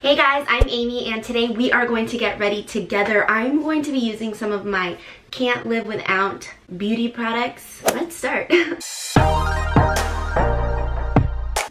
Hey guys, I'm Amy and today we are going to get ready together. I'm going to be using some of my can't live without beauty products. Let's start.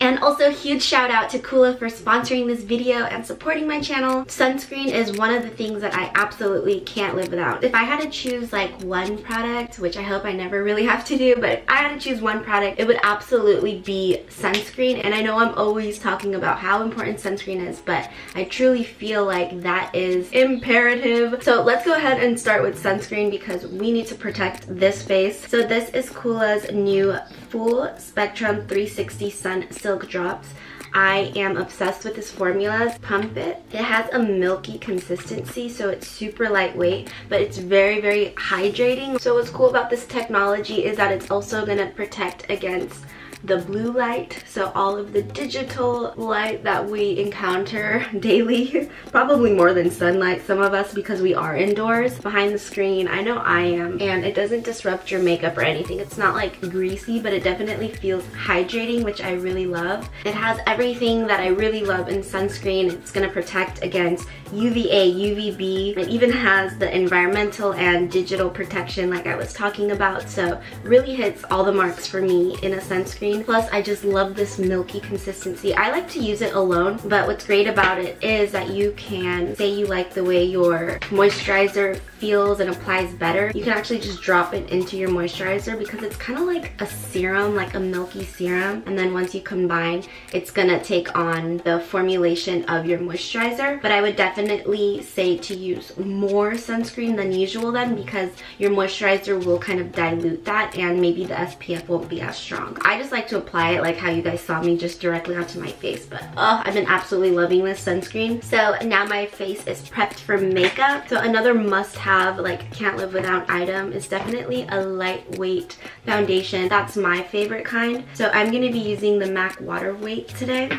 And also huge shout out to Coola for sponsoring this video and supporting my channel. Sunscreen is one of the things that I absolutely can't live without. If I had to choose like one product, which I hope I never really have to do, but if I had to choose one product, it would absolutely be sunscreen. And I know I'm always talking about how important sunscreen is, but I truly feel like that is imperative. So let's go ahead and start with sunscreen because we need to protect this face. So this is Coola's new Full Spectrum 360 Sun Silk Drops. I am obsessed with this formula. Pump it. It has a milky consistency, so it's super lightweight, but it's very, very hydrating. So what's cool about this technology is that it's also gonna protect against the blue light, so all of the digital light that we encounter daily, probably more than sunlight, some of us, because we are indoors behind the screen. I know I am. And it doesn't disrupt your makeup or anything. It's not like greasy, but it definitely feels hydrating, which I really love. It has everything that I really love in sunscreen. It's gonna protect against UVA, UVB. It even has the environmental and digital protection like I was talking about, so really hits all the marks for me in a sunscreen. Plus, I just love this milky consistency. I like to use it alone, but what's great about it is that you can say you like the way your moisturizer feels and applies better. You can actually just drop it into your moisturizer because it's kind of like a serum, like a milky serum. And then once you combine, it's gonna take on the formulation of your moisturizer. But I would definitely say to use more sunscreen than usual then, because your moisturizer will kind of dilute that and maybe the SPF won't be as strong. I just like to apply it like how you guys saw me, just directly onto my face. But I've been absolutely loving this sunscreen. So now my face is prepped for makeup. So another must-have, like can't live without item, is definitely a lightweight foundation. That's my favorite kind. So I'm going to be using the MAC Water Weight today.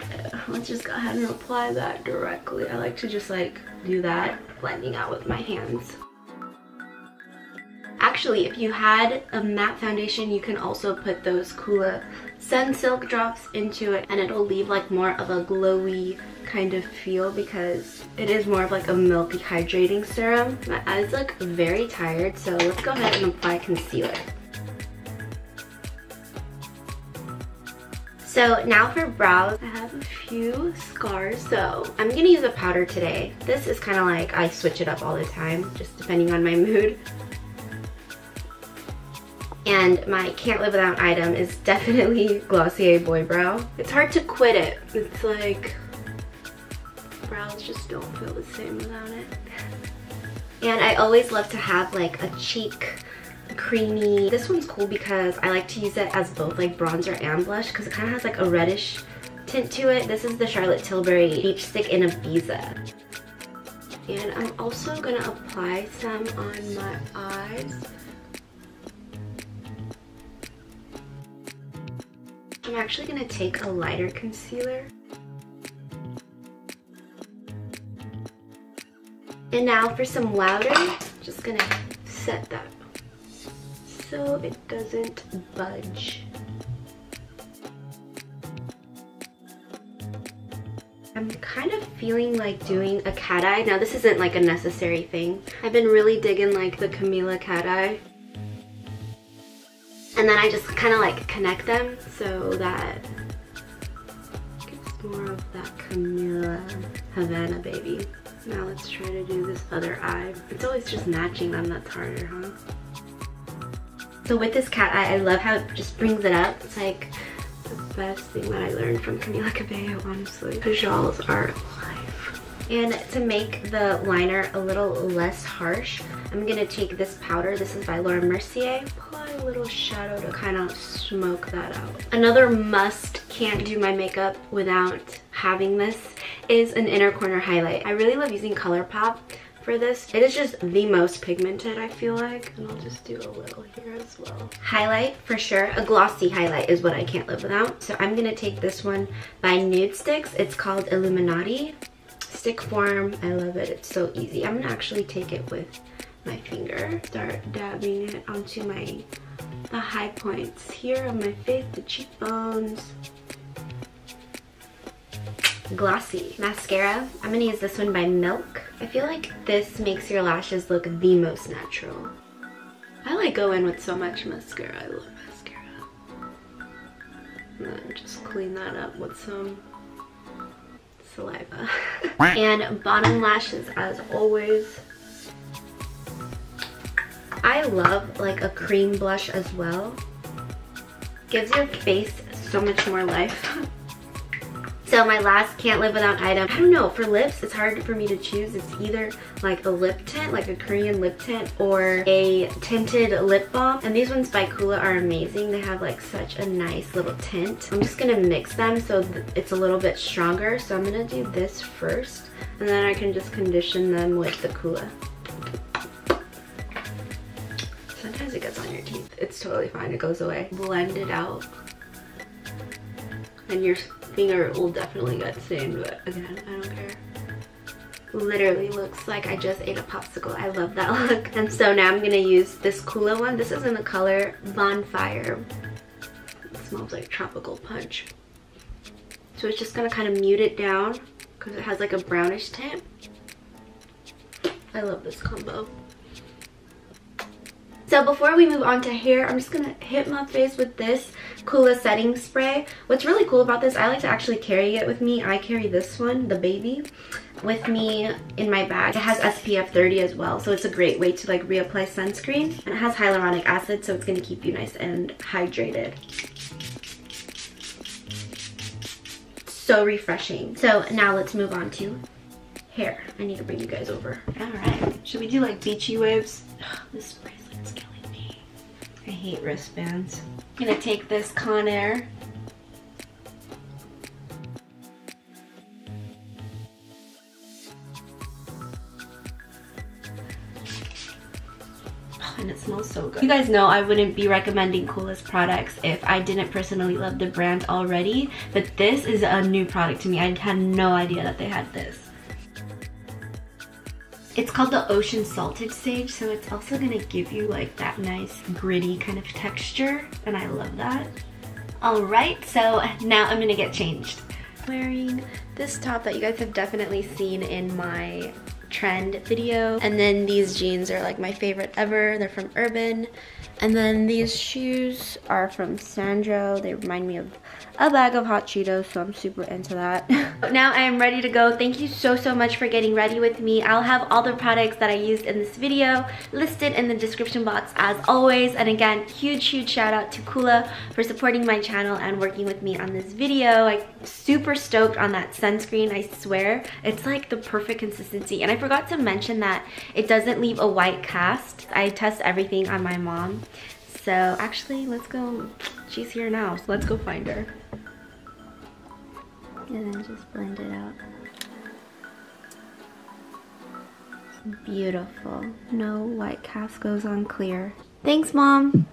Let's just go ahead and apply that directly. I like to just like do that, blending out with my hands. Actually, if you had a matte foundation, you can also put those Coola Sun Silk Drops into it and it'll leave like more of a glowy kind of feel because it is more of like a milky hydrating serum. My eyes look very tired, so let's go ahead and apply concealer. So now for brows, I have a few scars, so I'm gonna use a powder today. This is kind of like I switch it up all the time, just depending on my mood. And my can't live without item is definitely Glossier Boy Brow. It's hard to quit it. It's like, brows just don't feel the same without it. And I always love to have like a cheek creamy. This one's cool because I like to use it as both like bronzer and blush because it kind of has like a reddish tint to it. This is the Charlotte Tilbury Beach Stick in Ibiza. And I'm also gonna apply some on my eyes. I'm actually gonna take a lighter concealer. And now for some louder, just gonna set that so it doesn't budge. I'm kind of feeling like doing a cat eye. Now this isn't like a necessary thing. I've been really digging like the Camila cat eye. And then I just kind of like connect them so that it gets more of that Camila Havana baby. Now let's try to do this other eye. It's always just matching them that's harder, huh? So with this cat eye, I love how it just brings it up. It's like the best thing that I learned from Camila Cabello, honestly. KAJALS are life. And to make the liner a little less harsh, I'm gonna take this powder. This is by Laura Mercier. Apply a little shadow to kind of smoke that out. Another must, can't do my makeup without having this, is an inner corner highlight. I really love using ColourPop for this. It is just the most pigmented, I feel like. And I'll just do a little here as well. Highlight, for sure. A glossy highlight is what I can't live without. So I'm gonna take this one by Nude Sticks. It's called Illuminati. Stick form, I love it. It's so easy. I'm gonna actually take it with my finger, start dabbing it onto the high points here on my face, the cheekbones. Glossy mascara. I'm gonna use this one by Milk. I feel like this makes your lashes look the most natural. I like go in with so much mascara. I love mascara. And then just clean that up with some saliva. And bottom lashes as always. I love like a cream blush as well. Gives your face so much more life. So my last can't live without item, I don't know, for lips, it's hard for me to choose. It's either like a lip tint, like a Korean lip tint, or a tinted lip balm. And these ones by Coola are amazing. They have like such a nice little tint. I'm just gonna mix them so it's a little bit stronger. So I'm gonna do this first, and then I can just condition them with the Coola. Sometimes it gets on your teeth. It's totally fine, it goes away. Blend it out. And your finger will definitely get stained, but again, I don't care. Literally looks like I just ate a popsicle. I love that look. And so now I'm gonna use this Coola one. This is in the color Bonfire. It smells like tropical punch. So it's just gonna kind of mute it down because it has like a brownish tint. I love this combo. So before we move on to hair, I'm just gonna hit my face with this Coola setting spray. What's really cool about this, I like to actually carry it with me. I carry this one, the baby, with me in my bag. It has SPF 30 as well, so it's a great way to like reapply sunscreen. And it has hyaluronic acid, so it's gonna keep you nice and hydrated. So refreshing. So now let's move on to hair. I need to bring you guys over. All right, should we do like beachy waves? This bracelet's killing me. I hate wristbands. I'm gonna take this Conair. Oh, and it smells so good. You guys know I wouldn't be recommending Coola's products if I didn't personally love the brand already, but this is a new product to me. I had no idea that they had this. It's called the Ocean Salted Sage, so it's also gonna give you like that nice gritty kind of texture, and I love that. All right, so now I'm gonna get changed. Wearing this top that you guys have definitely seen in my trend video, and then these jeans are like my favorite ever. They're from Urban, and then these shoes are from Sandro. They remind me of a bag of hot Cheetos, so I'm super into that. Now I am ready to go. Thank you so much for getting ready with me. I'll have all the products that I used in this video listed in the description box as always. And again, huge shout out to Coola for supporting my channel and working with me on this video. I'm super stoked on that sunscreen. I swear it's like the perfect consistency. And I forgot to mention that it doesn't leave a white cast. I test everything on my mom. So actually, let's go. She's here now, so let's go find her. And then just blend it out. Beautiful. No white cast, goes on clear. Thanks, Mom.